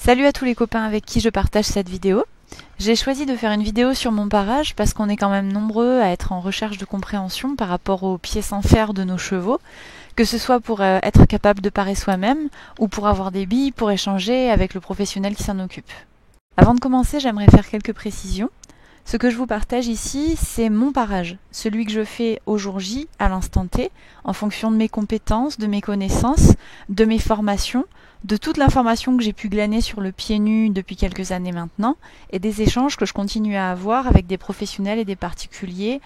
Salut à tous les copains avec qui je partage cette vidéo. J'ai choisi de faire une vidéo sur mon parage parce qu'on est quand même nombreux à être en recherche de compréhension par rapport aux pieds sans fer de nos chevaux, que ce soit pour être capable de parer soi-même ou pour avoir des billes pour échanger avec le professionnel qui s'en occupe. Avant de commencer, j'aimerais faire quelques précisions. Ce que je vous partage ici, c'est mon parage, celui que je fais au jour J, à l'instant T, en fonction de mes compétences, de mes connaissances, de mes formations, de toute l'information que j'ai pu glaner sur le pied nu depuis quelques années maintenant, et des échanges que je continue à avoir avec des professionnels et des particuliers.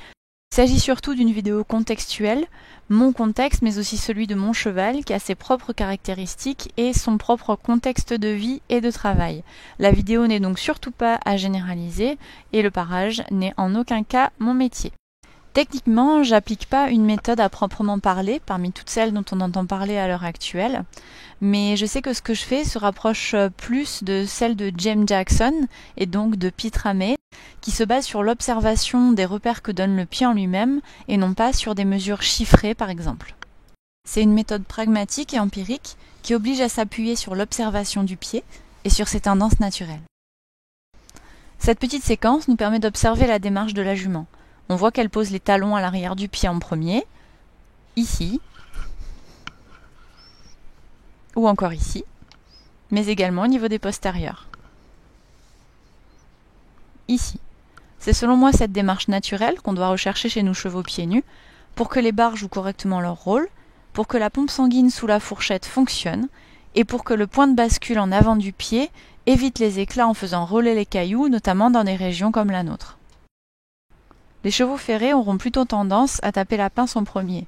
Il s'agit surtout d'une vidéo contextuelle, mon contexte mais aussi celui de mon cheval qui a ses propres caractéristiques et son propre contexte de vie et de travail. La vidéo n'est donc surtout pas à généraliser et le parage n'est en aucun cas mon métier. Techniquement, j'applique pas une méthode à proprement parler parmi toutes celles dont on entend parler à l'heure actuelle, mais je sais que ce que je fais se rapproche plus de celle de James Jackson et donc de Pete Ramey, qui se base sur l'observation des repères que donne le pied en lui-même et non pas sur des mesures chiffrées par exemple. C'est une méthode pragmatique et empirique qui oblige à s'appuyer sur l'observation du pied et sur ses tendances naturelles. Cette petite séquence nous permet d'observer la démarche de la jument. On voit qu'elle pose les talons à l'arrière du pied en premier, ici, ou encore ici, mais également au niveau des postérieurs. Ici. C'est selon moi cette démarche naturelle qu'on doit rechercher chez nos chevaux pieds nus pour que les barres jouent correctement leur rôle, pour que la pompe sanguine sous la fourchette fonctionne et pour que le point de bascule en avant du pied évite les éclats en faisant rouler les cailloux, notamment dans des régions comme la nôtre. Les chevaux ferrés auront plutôt tendance à taper la pince en premier.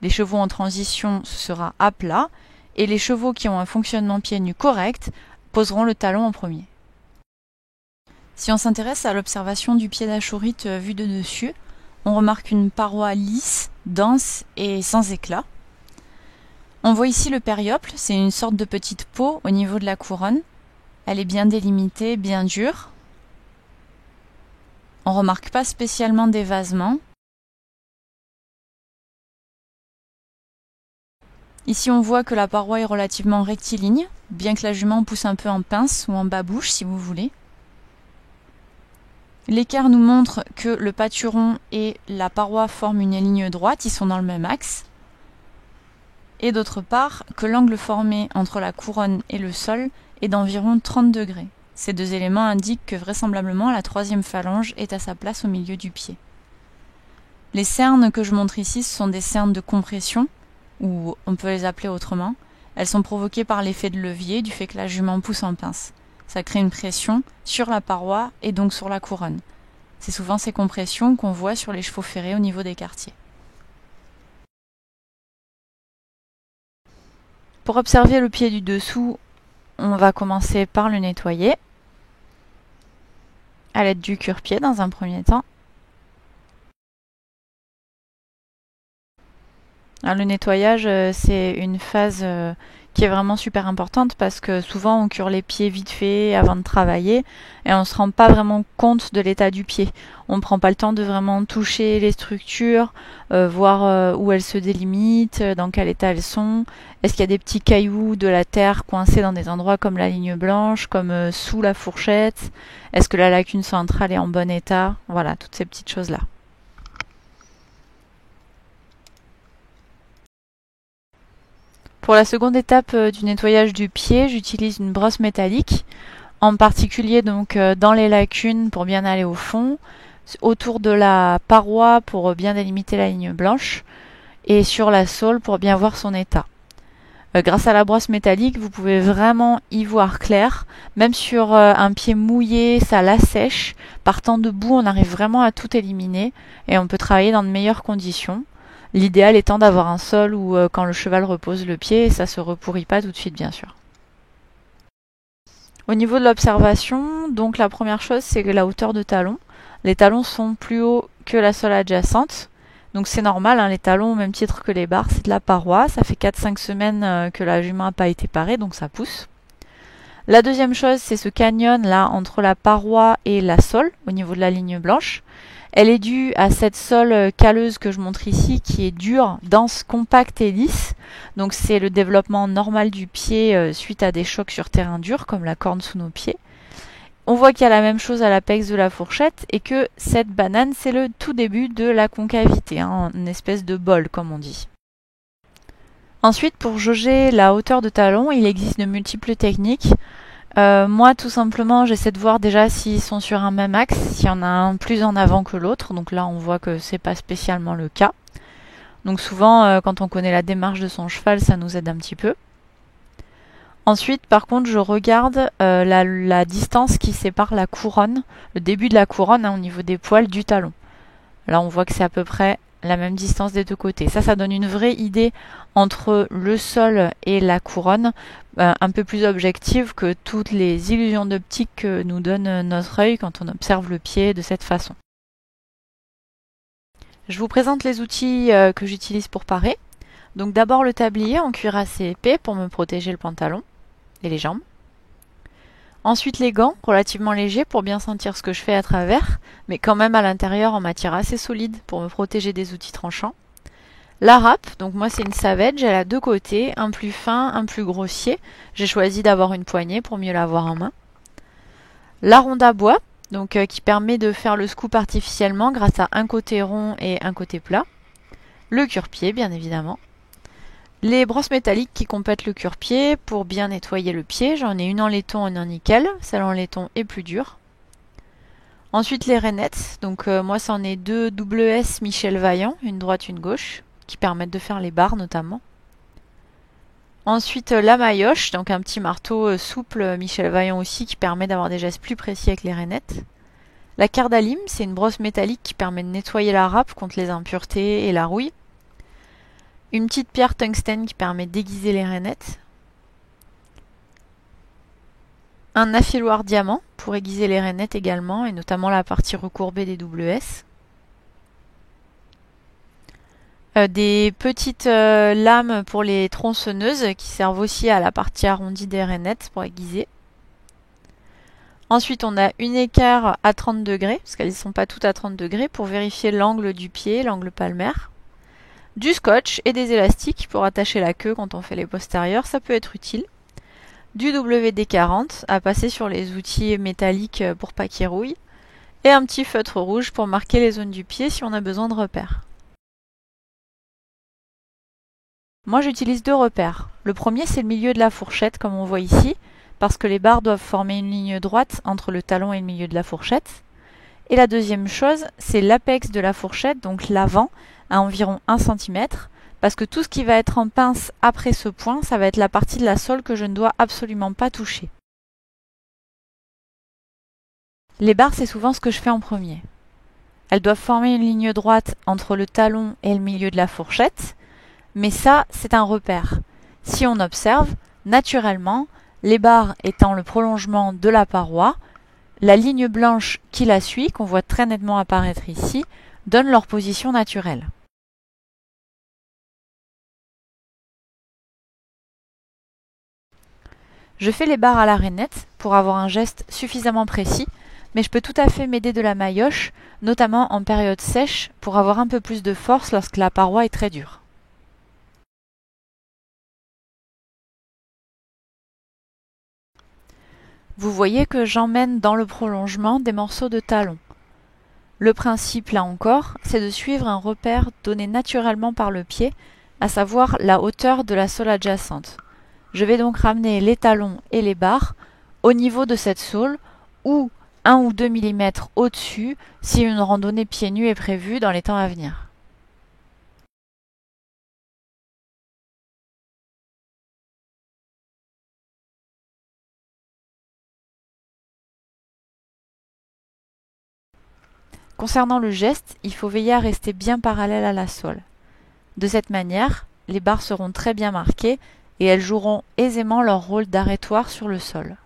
Les chevaux en transition, ce sera à plat, et les chevaux qui ont un fonctionnement pieds nus correct poseront le talon en premier. Si on s'intéresse à l'observation du pied d'achourite vu de dessus, on remarque une paroi lisse, dense et sans éclat. On voit ici le périople, c'est une sorte de petite peau au niveau de la couronne. Elle est bien délimitée, bien dure. On ne remarque pas spécialement d'évasement. Ici on voit que la paroi est relativement rectiligne, bien que la jument pousse un peu en pince ou en babouche si vous voulez. L'écart nous montre que le pâturon et la paroi forment une ligne droite, ils sont dans le même axe. Et d'autre part, que l'angle formé entre la couronne et le sol est d'environ 30 degrés. Ces deux éléments indiquent que vraisemblablement la troisième phalange est à sa place au milieu du pied. Les cernes que je montre ici, ce sont des cernes de compression, ou on peut les appeler autrement. Elles sont provoquées par l'effet de levier du fait que la jument pousse en pince. Ça crée une pression sur la paroi et donc sur la couronne. C'est souvent ces compressions qu'on voit sur les chevaux ferrés au niveau des quartiers. Pour observer le pied du dessous, on va commencer par le nettoyer à l'aide du cure-pied dans un premier temps. Alors, le nettoyage, c'est une phase qui est vraiment super importante parce que souvent on cure les pieds vite fait avant de travailler et on ne se rend pas vraiment compte de l'état du pied. On ne prend pas le temps de vraiment toucher les structures, voir où elles se délimitent, dans quel état elles sont. Est-ce qu'il y a des petits cailloux, de la terre coincés dans des endroits comme la ligne blanche, comme sous la fourchette? Est-ce que la lacune centrale est en bon état? Voilà, toutes ces petites choses-là. Pour la seconde étape du nettoyage du pied, j'utilise une brosse métallique, en particulier donc dans les lacunes pour bien aller au fond, autour de la paroi pour bien délimiter la ligne blanche et sur la sole pour bien voir son état. Grâce à la brosse métallique, vous pouvez vraiment y voir clair. Même sur un pied mouillé, ça l'assèche. Partant debout, on arrive vraiment à tout éliminer et on peut travailler dans de meilleures conditions. L'idéal étant d'avoir un sol où quand le cheval repose le pied, ça ne se repourrit pas tout de suite bien sûr. Au niveau de l'observation, donc la première chose c'est la hauteur de talon. Les talons sont plus hauts que la sole adjacente. Donc c'est normal, hein, les talons au même titre que les barres, c'est de la paroi. Ça fait 4-5 semaines que la jument n'a pas été parée, donc ça pousse. La deuxième chose, c'est ce canyon là entre la paroi et la sole, au niveau de la ligne blanche. Elle est due à cette sole calleuse que je montre ici, qui est dure, dense, compacte et lisse. Donc c'est le développement normal du pied suite à des chocs sur terrain dur, comme la corne sous nos pieds. On voit qu'il y a la même chose à l'apex de la fourchette et que cette banane, c'est le tout début de la concavité, hein, une espèce de bol, comme on dit. Ensuite, pour jauger la hauteur de talon, il existe de multiples techniques. Moi, tout simplement, j'essaie de voir déjà s'ils sont sur un même axe, s'il y en a un plus en avant que l'autre. Donc là, on voit que c'est pas spécialement le cas. Donc souvent, quand on connaît la démarche de son cheval, ça nous aide un petit peu. Ensuite, par contre, je regarde la distance qui sépare la couronne, le début de la couronne hein, au niveau des poils du talon. Là, on voit que c'est à peu près la même distance des deux côtés. Ça donne une vraie idée entre le sol et la couronne, un peu plus objective que toutes les illusions d'optique que nous donne notre œil quand on observe le pied de cette façon. Je vous présente les outils que j'utilise pour parer. Donc d'abord le tablier en cuir assez épais pour me protéger le pantalon et les jambes. Ensuite les gants relativement légers pour bien sentir ce que je fais à travers, mais quand même à l'intérieur en matière assez solide pour me protéger des outils tranchants. La râpe, donc moi c'est une Savage, elle a deux côtés, un plus fin, un plus grossier. J'ai choisi d'avoir une poignée pour mieux l'avoir en main. La ronde à bois, donc qui permet de faire le scoop artificiellement grâce à un côté rond et un côté plat. Le cure-pied bien évidemment. Les brosses métalliques qui complètent le cure-pied pour bien nettoyer le pied. J'en ai une en laiton et une en nickel. Celle en laiton est plus dure. Ensuite les rainettes. Donc moi c'en ai deux WS Michel Vaillant, une droite, une gauche, qui permettent de faire les barres notamment. Ensuite la maillotche, donc un petit marteau souple Michel Vaillant aussi qui permet d'avoir des gestes plus précis avec les rainettes. La cardalim, c'est une brosse métallique qui permet de nettoyer la râpe contre les impuretés et la rouille. Une petite pierre tungstène qui permet d'aiguiser les rainettes. Un affiloir diamant pour aiguiser les rainettes également, et notamment la partie recourbée des WS. Des petites lames pour les tronçonneuses qui servent aussi à la partie arrondie des rainettes pour aiguiser. Ensuite, on a une équerre à 30 degrés, parce qu'elles ne sont pas toutes à 30 degrés, pour vérifier l'angle du pied, l'angle palmaire. Du scotch et des élastiques pour attacher la queue quand on fait les postérieurs, ça peut être utile. Du WD-40 à passer sur les outils métalliques pour pas qu'ils rouillent. Et un petit feutre rouge pour marquer les zones du pied si on a besoin de repères. Moi j'utilise deux repères. Le premier c'est le milieu de la fourchette comme on voit ici, parce que les barres doivent former une ligne droite entre le talon et le milieu de la fourchette. Et la deuxième chose, c'est l'apex de la fourchette, donc l'avant, à environ 1 cm, parce que tout ce qui va être en pince après ce point, ça va être la partie de la sole que je ne dois absolument pas toucher. Les barres, c'est souvent ce que je fais en premier. Elles doivent former une ligne droite entre le talon et le milieu de la fourchette, mais ça, c'est un repère. Si on observe, naturellement, les barres étant le prolongement de la paroi, la ligne blanche qui la suit, qu'on voit très nettement apparaître ici, donne leur position naturelle. Je fais les barres à la rainette pour avoir un geste suffisamment précis, mais je peux tout à fait m'aider de la maillotche, notamment en période sèche, pour avoir un peu plus de force lorsque la paroi est très dure. Vous voyez que j'emmène dans le prolongement des morceaux de talon. Le principe, là encore, c'est de suivre un repère donné naturellement par le pied, à savoir la hauteur de la sole adjacente. Je vais donc ramener les talons et les barres au niveau de cette sole ou 1 ou 2 mm au-dessus si une randonnée pieds nus est prévue dans les temps à venir. Concernant le geste, il faut veiller à rester bien parallèle à la sole. De cette manière, les barres seront très bien marquées et elles joueront aisément leur rôle d'arrêtoir sur le sol.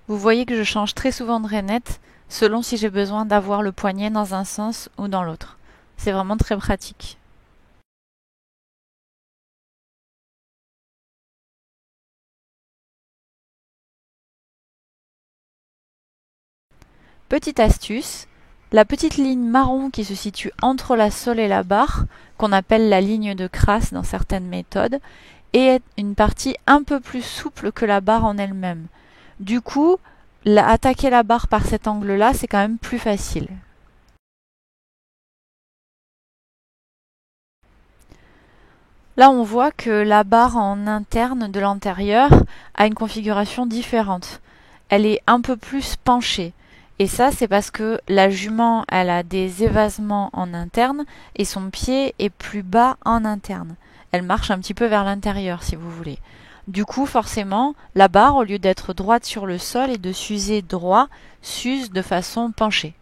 Vous voyez que je change très souvent de rainette selon si j'ai besoin d'avoir le poignet dans un sens ou dans l'autre. C'est vraiment très pratique. Petite astuce, la petite ligne marron qui se situe entre la sole et la barre, qu'on appelle la ligne de crasse dans certaines méthodes, est une partie un peu plus souple que la barre en elle-même. Du coup, attaquer la barre par cet angle-là, c'est quand même plus facile. Là, on voit que la barre en interne de l'antérieur a une configuration différente. Elle est un peu plus penchée. Et ça, c'est parce que la jument, elle a des évasements en interne et son pied est plus bas en interne. Elle marche un petit peu vers l'intérieur, si vous voulez. Du coup, forcément, la barre, au lieu d'être droite sur le sol et de s'user droit, s'use de façon penchée.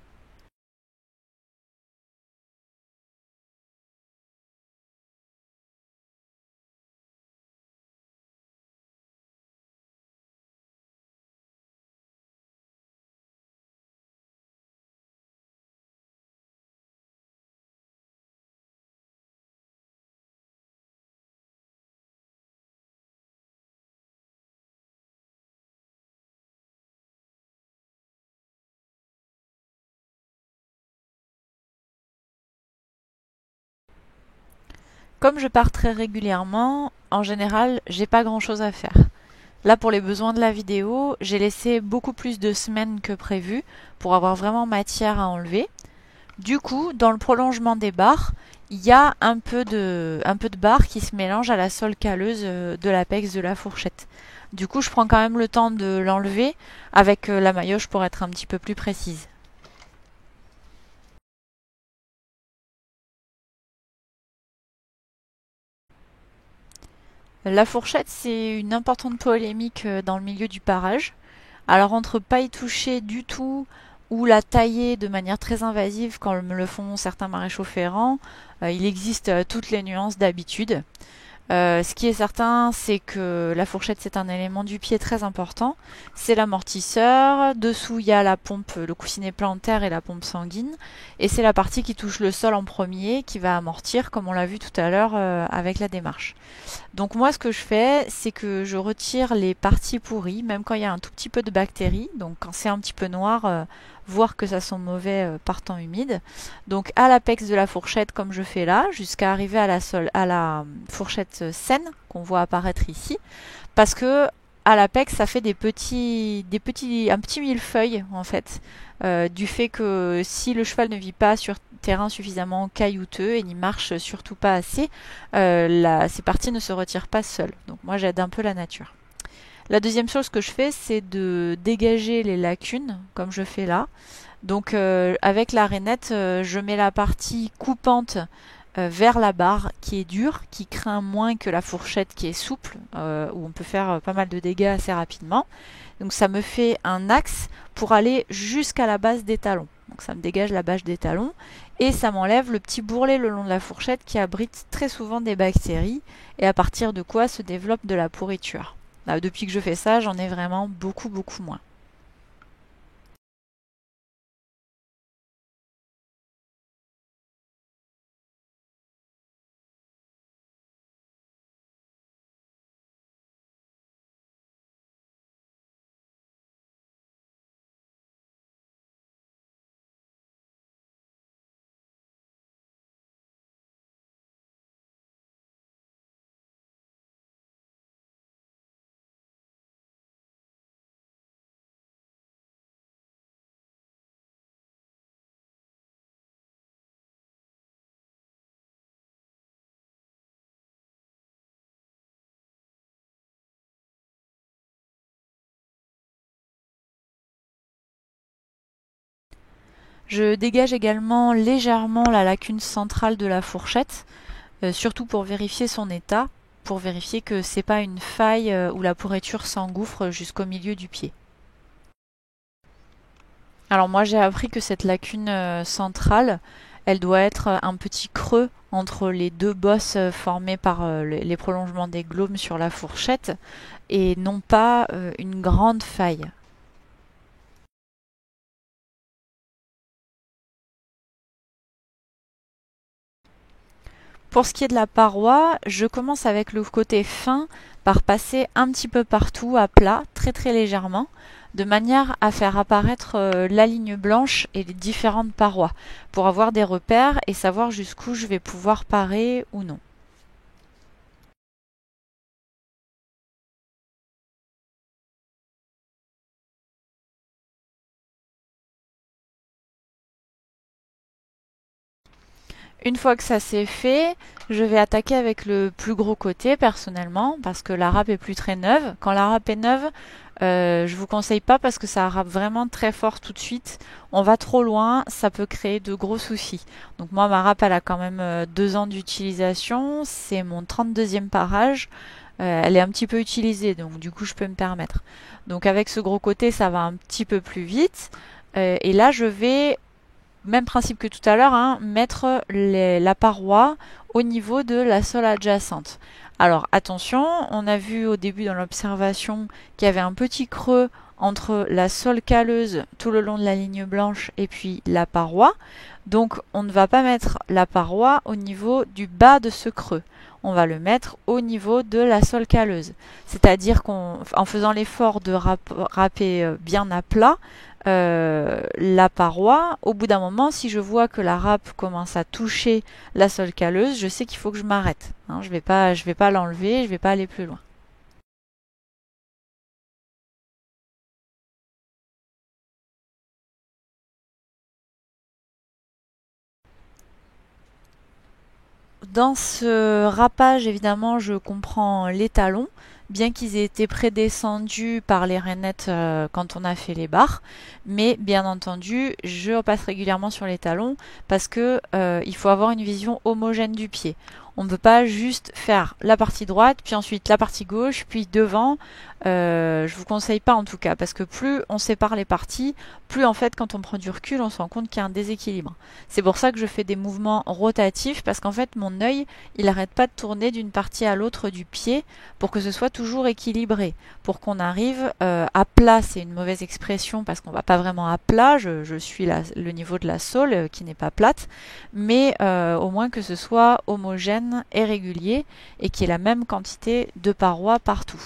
Comme je pars très régulièrement, en général, j'ai pas grand chose à faire. Là, pour les besoins de la vidéo, j'ai laissé beaucoup plus de semaines que prévu pour avoir vraiment matière à enlever. Du coup, dans le prolongement des barres, il y a un peu de barre qui se mélange à la sole calleuse de l'apex de la fourchette. Du coup, je prends quand même le temps de l'enlever avec la maillotche pour être un petit peu plus précise. La fourchette, c'est une importante polémique dans le milieu du parage. Alors entre pas y toucher du tout ou la tailler de manière très invasive comme le font certains maréchaux ferrants, il existe toutes les nuances d'habitude. Ce qui est certain, c'est que la fourchette, c'est un élément du pied très important. C'est l'amortisseur. Dessous, il y a la pompe, le coussinet plantaire et la pompe sanguine. Et c'est la partie qui touche le sol en premier qui va amortir, comme on l'a vu tout à l'heure avec la démarche. Donc moi, ce que je fais, c'est que je retire les parties pourries, même quand il y a un tout petit peu de bactéries. Donc quand c'est un petit peu noir, voir que ça sent mauvais par temps humide. Donc à l'apex de la fourchette, comme je fais là, jusqu'à arriver à la fourchette saine qu'on voit apparaître ici, parce que à l'apex, ça fait un petit millefeuille en fait, du fait que si le cheval ne vit pas sur terrain suffisamment caillouteux et n'y marche surtout pas assez, ces parties ne se retirent pas seules. Donc moi, j'aide un peu la nature. La deuxième chose que je fais, c'est de dégager les lacunes, comme je fais là. Donc avec la rainette, je mets la partie coupante vers la barre qui est dure, qui craint moins que la fourchette qui est souple, où on peut faire pas mal de dégâts assez rapidement. Donc ça me fait un axe pour aller jusqu'à la base des talons. Donc ça me dégage la base des talons et ça m'enlève le petit bourrelet le long de la fourchette qui abrite très souvent des bactéries et à partir de quoi se développe de la pourriture. Là, depuis que je fais ça, j'en ai vraiment beaucoup moins. Je dégage également légèrement la lacune centrale de la fourchette, surtout pour vérifier son état, pour vérifier que c'est pas une faille où la pourriture s'engouffre jusqu'au milieu du pied. Alors moi j'ai appris que cette lacune centrale, elle doit être un petit creux entre les deux bosses formées par les prolongements des glomes sur la fourchette et non pas une grande faille. Pour ce qui est de la paroi, je commence avec le côté fin par passer un petit peu partout à plat, très légèrement, de manière à faire apparaître la ligne blanche et les différentes parois, pour avoir des repères et savoir jusqu'où je vais pouvoir parer ou non. Une fois que ça c'est fait, je vais attaquer avec le plus gros côté personnellement parce que la râpe est plus très neuve. Quand la râpe est neuve, je vous conseille pas parce que ça râpe vraiment très fort tout de suite. On va trop loin, ça peut créer de gros soucis. Donc moi ma râpe elle a quand même 2 ans d'utilisation, c'est mon 32e parage. Elle est un petit peu utilisée donc du coup je peux me permettre. Donc avec ce gros côté ça va un petit peu plus vite. Et là je vais même principe que tout à l'heure, hein, mettre la paroi au niveau de la sole adjacente. Alors attention, on a vu au début dans l'observation qu'il y avait un petit creux entre la sole calleuse tout le long de la ligne blanche et puis la paroi. Donc on ne va pas mettre la paroi au niveau du bas de ce creux. On va le mettre au niveau de la sole calleuse. C'est-à-dire qu'en faisant l'effort de râper bien à plat, la paroi, au bout d'un moment, si je vois que la râpe commence à toucher la sole calleuse, je sais qu'il faut que je m'arrête. Hein, je vais pas l'enlever, je vais pas aller plus loin. Dans ce râpage, évidemment, je comprends les talons, bien qu'ils aient été prédescendus par les rainettes quand on a fait les barres. Mais bien entendu, je repasse régulièrement sur les talons parce que il faut avoir une vision homogène du pied. On ne peut pas juste faire la partie droite, puis ensuite la partie gauche, puis devant. Je vous conseille pas en tout cas, parce que plus on sépare les parties, plus en fait quand on prend du recul, on se rend compte qu'il y a un déséquilibre. C'est pour ça que je fais des mouvements rotatifs, parce qu'en fait mon œil, il n'arrête pas de tourner d'une partie à l'autre du pied pour que ce soit toujours équilibré, pour qu'on arrive à plat. C'est une mauvaise expression parce qu'on va pas vraiment à plat, je suis le niveau de la sole qui n'est pas plate, mais au moins que ce soit homogène et régulier et qu'il y ait la même quantité de parois partout.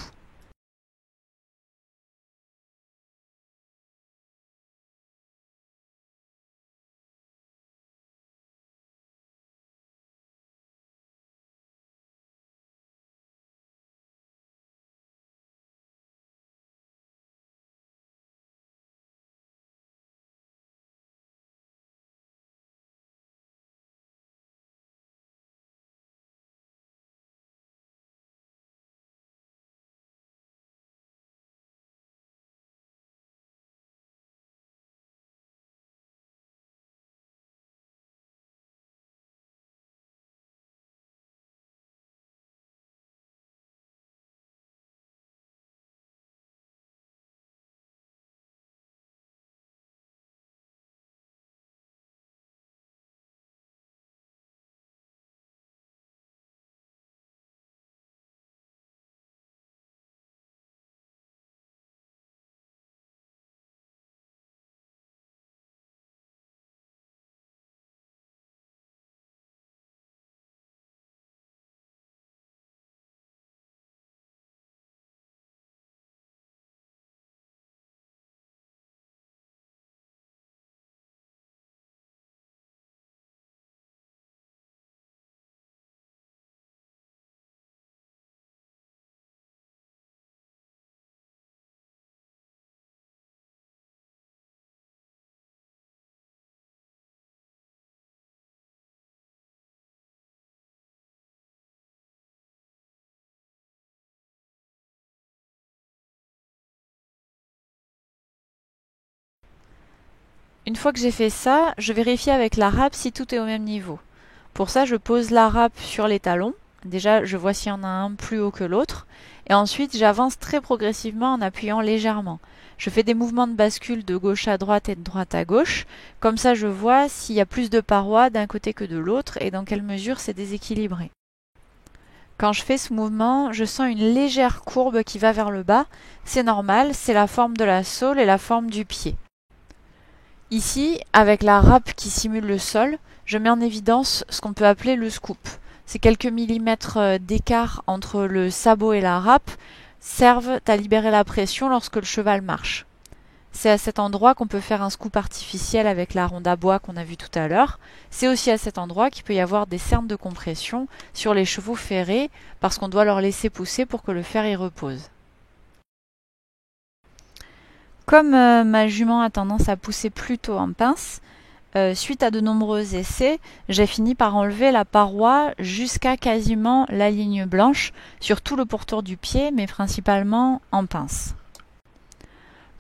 Une fois que j'ai fait ça, je vérifie avec la râpe si tout est au même niveau. Pour ça, je pose la râpe sur les talons. Déjà, je vois s'il y en a un plus haut que l'autre. Et ensuite, j'avance très progressivement en appuyant légèrement. Je fais des mouvements de bascule de gauche à droite et de droite à gauche. Comme ça, je vois s'il y a plus de parois d'un côté que de l'autre et dans quelle mesure c'est déséquilibré. Quand je fais ce mouvement, je sens une légère courbe qui va vers le bas. C'est normal, c'est la forme de la sole et la forme du pied. Ici, avec la râpe qui simule le sol, je mets en évidence ce qu'on peut appeler le scoop. ces quelques millimètres d'écart entre le sabot et la râpe servent à libérer la pression lorsque le cheval marche. C'est à cet endroit qu'on peut faire un scoop artificiel avec la ronde à bois qu'on a vu tout à l'heure. C'est aussi à cet endroit qu'il peut y avoir des cernes de compression sur les chevaux ferrés parce qu'on doit leur laisser pousser pour que le fer y repose. Comme ma jument a tendance à pousser plutôt en pince, suite à de nombreux essais, j'ai fini par enlever la paroi jusqu'à quasiment la ligne blanche sur tout le pourtour du pied, mais principalement en pince.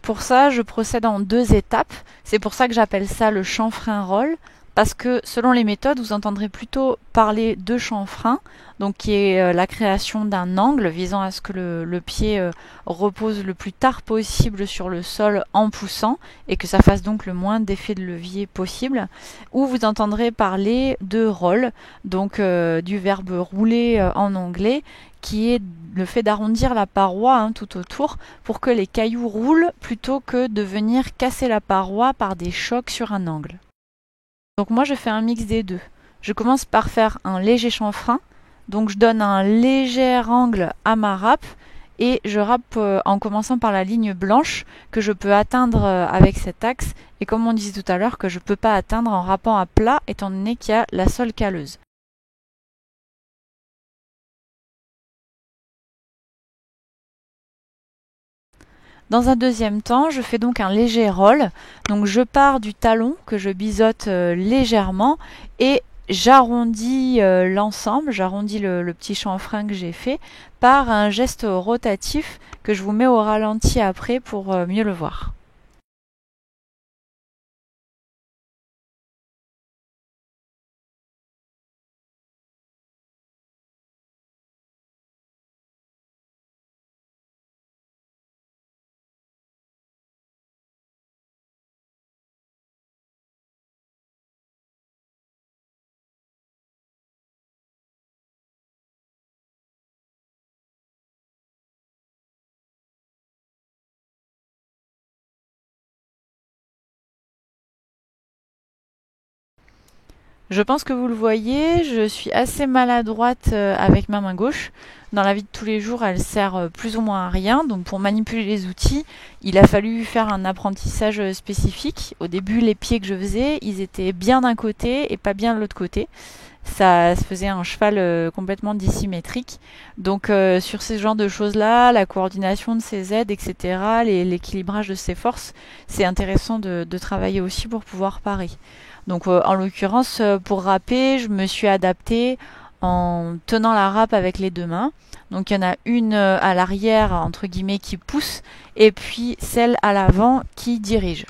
Pour ça, je procède en 2 étapes. C'est pour ça que j'appelle ça le chanfrein roll, parce que selon les méthodes, vous entendrez plutôt parler de chanfrein, donc qui est la création d'un angle visant à ce que le pied repose le plus tard possible sur le sol en poussant et que ça fasse donc le moins d'effet de levier possible. Ou vous entendrez parler de roll, donc du verbe rouler en anglais, qui est le fait d'arrondir la paroi tout autour pour que les cailloux roulent plutôt que de venir casser la paroi par des chocs sur un angle. Donc moi je fais un mix des deux. Je commence par faire un léger chanfrein, donc je donne un léger angle à ma râpe et je râpe en commençant par la ligne blanche que je peux atteindre avec cet axe et comme on disait tout à l'heure que je ne peux pas atteindre en râpant à plat étant donné qu'il y a la sole calleuse. Dans un deuxième temps, je fais donc un léger roll. Donc je pars du talon que je biseaute légèrement et j'arrondis l'ensemble, j'arrondis le petit chanfrein que j'ai fait par un geste rotatif que je vous mets au ralenti après pour mieux le voir. Je pense que vous le voyez, je suis assez maladroite avec ma main gauche. Dans la vie de tous les jours, elle sert plus ou moins à rien. Donc pour manipuler les outils, il a fallu faire un apprentissage spécifique. Au début, les pieds que je faisais, ils étaient bien d'un côté et pas bien de l'autre côté. Ça se faisait un cheval complètement dissymétrique. Donc sur ce genre de choses-là, la coordination de ses aides, etc., l'équilibrage de ses forces, c'est intéressant de travailler aussi pour pouvoir parer. Donc en l'occurrence, pour râper, je me suis adaptée en tenant la râpe avec les 2 mains. Donc il y en a une à l'arrière, entre guillemets, qui pousse, et puis celle à l'avant qui dirige.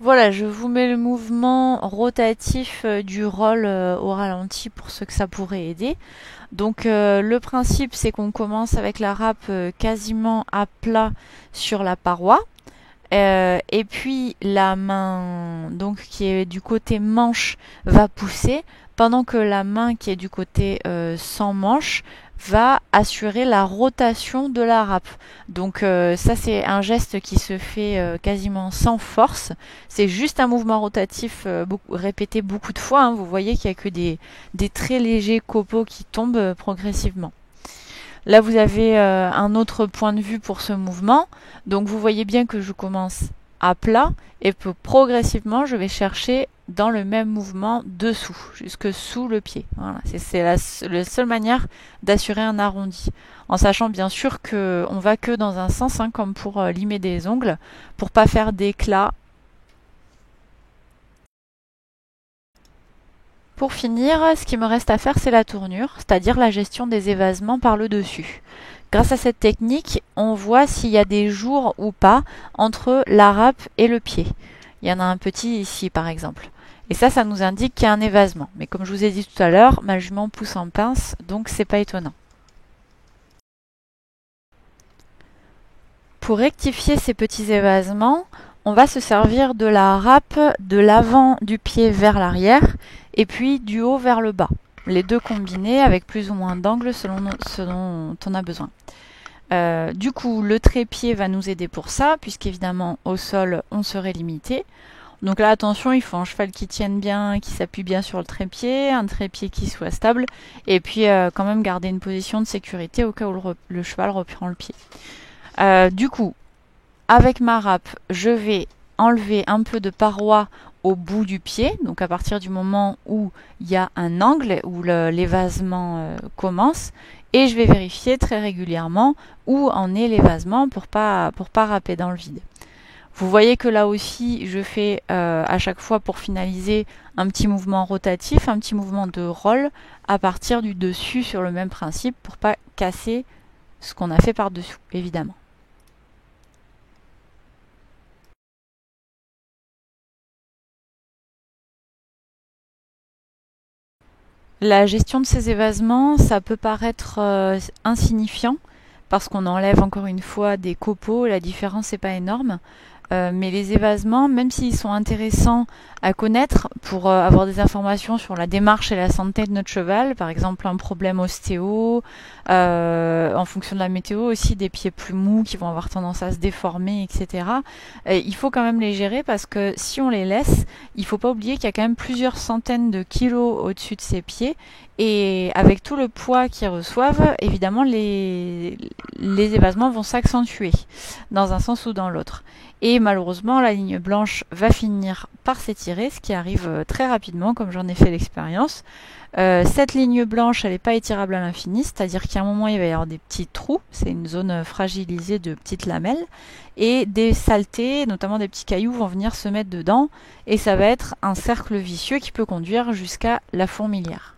Voilà, je vous mets le mouvement rotatif du roll au ralenti pour ceux que ça pourrait aider. Donc le principe c'est qu'on commence avec la râpe quasiment à plat sur la paroi. Et puis la main donc qui est du côté manche va pousser pendant que la main qui est du côté sans manche va assurer la rotation de la râpe. Donc ça c'est un geste qui se fait quasiment sans force. C'est juste un mouvement rotatif répété beaucoup de fois, hein. Vous voyez qu'il n'y a que des très légers copeaux qui tombent progressivement. Là, vous avez un autre point de vue pour ce mouvement. Donc, vous voyez bien que je commence à plat et que progressivement, je vais chercher dans le même mouvement dessous, jusque sous le pied. Voilà, c'est la seule manière d'assurer un arrondi. En sachant bien sûr qu'on va que dans un sens, hein, comme pour limer des ongles, pour pas faire d'éclat. Pour finir, ce qui me reste à faire, c'est la tournure, c'est-à-dire la gestion des évasements par le dessus. Grâce à cette technique, on voit s'il y a des jours ou pas entre la râpe et le pied. Il y en a un petit ici, par exemple. Et ça nous indique qu'il y a un évasement. Mais comme je vous ai dit tout à l'heure, ma jument pousse en pince, donc c'est pas étonnant. Pour rectifier ces petits évasements, on va se servir de la râpe de l'avant du pied vers l'arrière et puis du haut vers le bas. Les deux combinés avec plus ou moins d'angle selon ce dont on a besoin. Du coup, le trépied va nous aider pour ça, puisqu'évidemment au sol on serait limité. Donc là, attention, il faut un cheval qui tienne bien, qui s'appuie bien sur le trépied, un trépied qui soit stable, et puis quand même garder une position de sécurité au cas où le cheval reprend le pied. Du coup, avec ma râpe, je vais enlever un peu de paroi au bout du pied, donc à partir du moment où il y a un angle, où l'évasement commence, et je vais vérifier très régulièrement où en est l'évasement pour pas râper dans le vide. Vous voyez que là aussi, je fais à chaque fois pour finaliser un petit mouvement rotatif, un petit mouvement de roll à partir du dessus sur le même principe pour pas casser ce qu'on a fait par-dessous, évidemment. La gestion de ces évasements, ça peut paraître insignifiant parce qu'on enlève encore une fois des copeaux, la différence n'est pas énorme. Mais les évasements, même s'ils sont intéressants à connaître pour avoir des informations sur la démarche et la santé de notre cheval, par exemple un problème ostéo, en fonction de la météo aussi, des pieds plus mous qui vont avoir tendance à se déformer, etc. Il faut quand même les gérer parce que si on les laisse, il ne faut pas oublier qu'il y a quand même plusieurs centaines de kilos au-dessus de ses pieds et avec tout le poids qu'ils reçoivent, évidemment les évasements vont s'accentuer dans un sens ou dans l'autre. Et malheureusement, la ligne blanche va finir par s'étirer, ce qui arrive très rapidement, comme j'en ai fait l'expérience. Cette ligne blanche, elle n'est pas étirable à l'infini, c'est-à-dire qu'à un moment, il va y avoir des petits trous, c'est une zone fragilisée de petites lamelles, et des saletés, notamment des petits cailloux, vont venir se mettre dedans, et ça va être un cercle vicieux qui peut conduire jusqu'à la fourmilière.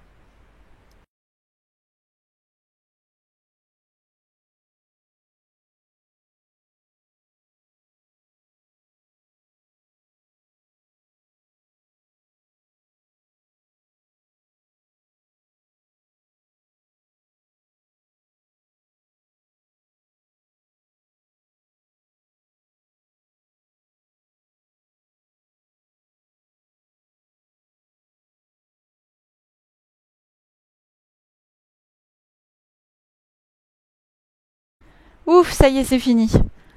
Ouf, ça y est, c'est fini.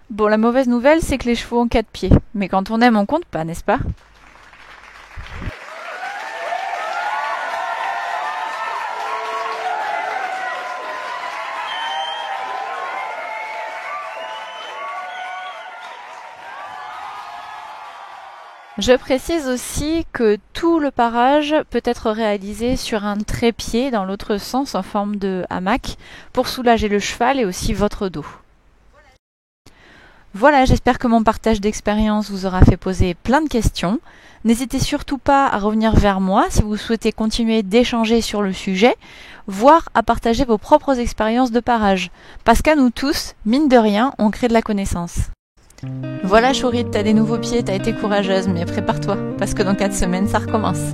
Bon, la mauvaise nouvelle, c'est que les chevaux ont 4 pieds. Mais quand on aime, on compte pas, n'est-ce pas? Je précise aussi que tout le parage peut être réalisé sur un trépied dans l'autre sens en forme de hamac pour soulager le cheval et aussi votre dos. Voilà, j'espère que mon partage d'expérience vous aura fait poser plein de questions. N'hésitez surtout pas à revenir vers moi si vous souhaitez continuer d'échanger sur le sujet, voire à partager vos propres expériences de parage. Parce qu'à nous tous, mine de rien, on crée de la connaissance. Voilà Chourite, t'as des nouveaux pieds, t'as été courageuse, mais prépare-toi, parce que dans 4 semaines, ça recommence.